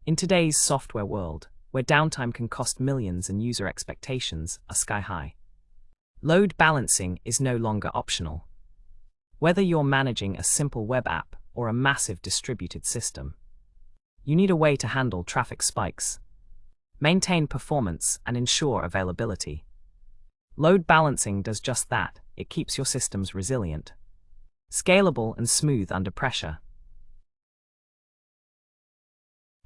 In today's software world, where downtime can cost millions and user expectations are sky-high, load balancing is no longer optional. Whether you're managing a simple web app or a massive distributed system, you need a way to handle traffic spikes, maintain performance, and ensure availability. Load balancing does just that. It keeps your systems resilient, scalable, and smooth under pressure.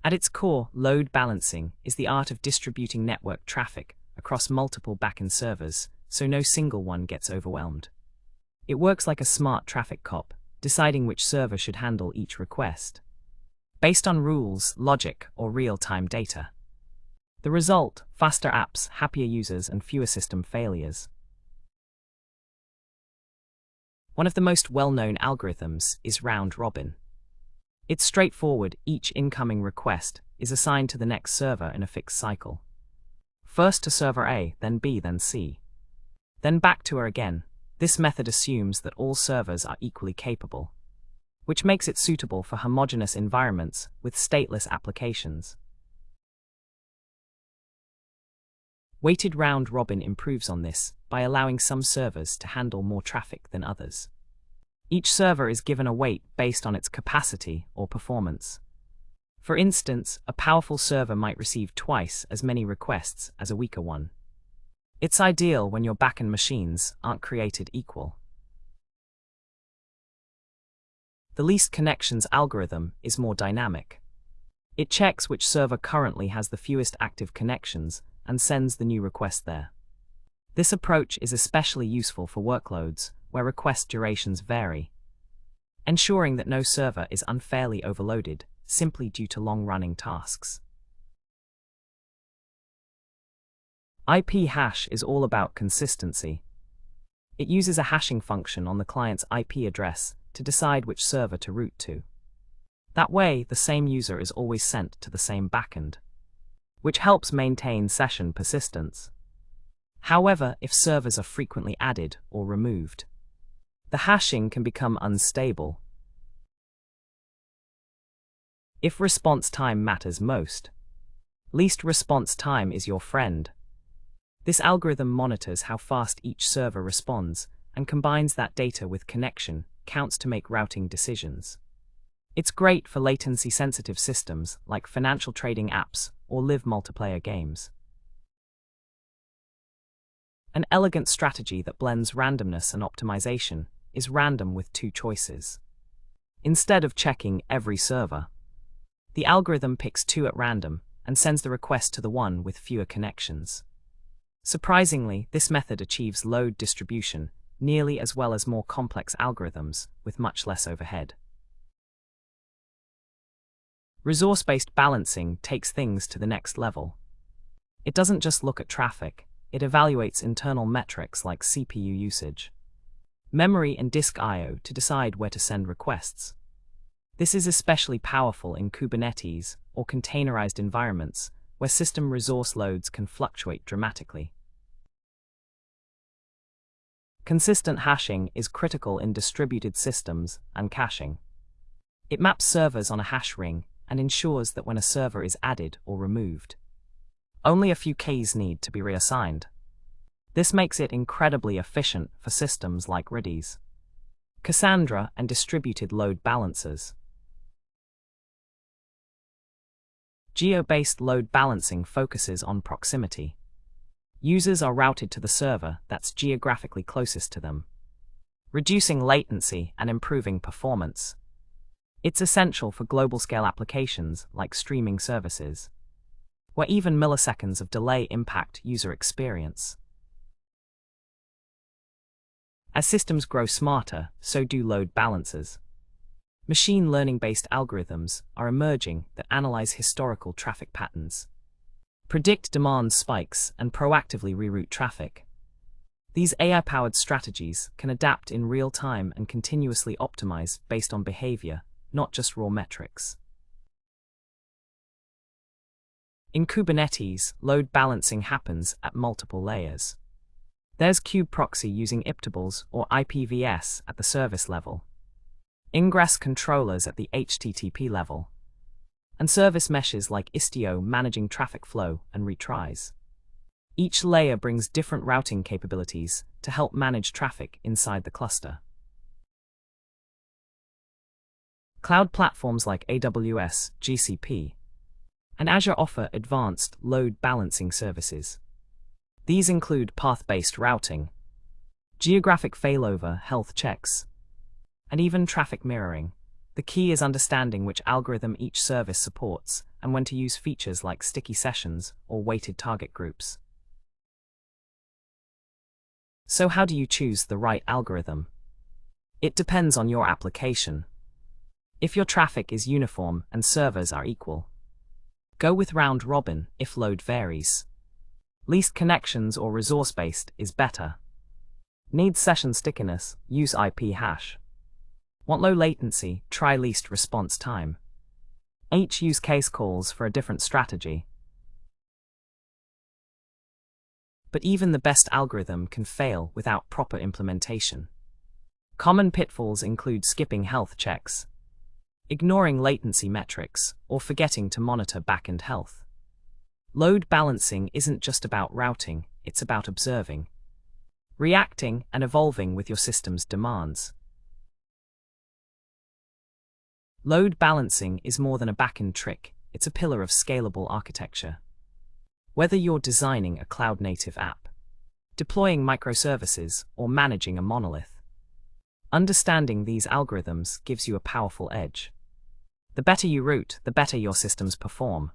At its core, load balancing is the art of distributing network traffic across multiple backend servers so no single one gets overwhelmed. It works like a smart traffic cop, deciding which server should handle each request, based on rules, logic, or real-time data. The result: faster apps, happier users, and fewer system failures. One of the most well-known algorithms is Roundroin. It's straightforward. Each incoming request is assigned to the next server in a fixed cycle. First to server A, then B, then C, then back to her again. This method assumes that all servers are equally capable, which makes it suitable for homogeneous environments with stateless applications. Weighted round-robin improves on this by allowing some servers to handle more traffic than others. Each server is given a weight based on its capacity or performance. For instance, a powerful server might receive twice as many requests as a weaker one. It's ideal when your backend machines aren't created equal. The least connections algorithm is more dynamic. It checks which server currently has the fewest active connections and sends the new request there. This approach is especially useful for workloads where request durations vary, ensuring that no server is unfairly overloaded simply due to long-running tasks. IP hash is all about consistency. It uses a hashing function on the client's IP address to decide which server to route to. That way, the same user is always sent to the same backend, which helps maintain session persistence. However, if servers are frequently added or removed, the hashing can become unstable. If response time matters most, least response time is your friend. This algorithm monitors how fast each server responds and combines that data with connection counts to make routing decisions. It's great for latency-sensitive systems like financial trading apps or live multiplayer games. An elegant strategy that blends randomness and optimization is random with two choices. Instead of checking every server, the algorithm picks two at random and sends the request to the one with fewer connections. Surprisingly, this method achieves load distribution nearly as well as more complex algorithms with much less overhead. Resource-based balancing takes things to the next level. It doesn't just look at traffic, it evaluates internal metrics like CPU usage, memory, and disk I/O to decide where to send requests. This is especially powerful in Kubernetes or containerized environments where system resource loads can fluctuate dramatically. Consistent hashing is critical in distributed systems and caching. It maps servers on a hash ring and ensures that when a server is added or removed, only a few keys need to be reassigned. This makes it incredibly efficient for systems like Redis, Cassandra, and distributed load balancers. Geobased load balancing focuses on proximity. Users are routed to the server that's geographically closest to them, reducing latency and improving performance. It's essential for global-scale applications like streaming services, where even milliseconds of delay impact user experience. As systems grow smarter, so do load balancers. Machine learning-based algorithms are emerging that analyze historical traffic patterns, predict demand spikes, and proactively reroute traffic. These AI-powered strategies can adapt in real time and continuously optimize based on behavior, not just raw metrics. In Kubernetes, load balancing happens at multiple layers. There's kube proxy using iptables or IPVS at the service level, ingress controllers at the HTTP level, and service meshes like Istio managing traffic flow and retries. Each layer brings different routing capabilities to help manage traffic inside the cluster. Cloud platforms like AWS, GCP, and Azure offer advanced load balancing services. These include path-based routing, geographic failover health checks, and even traffic mirroring. The key is understanding which algorithm each service supports and when to use features like sticky sessions or weighted target groups. So how do you choose the right algorithm? It depends on your application. If your traffic is uniform and servers are equal, go with round robin if load varies. Least connections or resource-based is better. Need session stickiness, use IP hash. Want low latency, try least response time. Each use case calls for a different strategy. But even the best algorithm can fail without proper implementation. Common pitfalls include skipping health checks, ignoring latency metrics, or forgetting to monitor backend health. Load balancing isn't just about routing, it's about observing, reacting, and evolving with your system's demands. Load balancing is more than a backend trick, it's a pillar of scalable architecture. Whether you're designing a cloud-native app, deploying microservices, or managing a monolith, understanding these algorithms gives you a powerful edge. The better you route, the better your systems perform.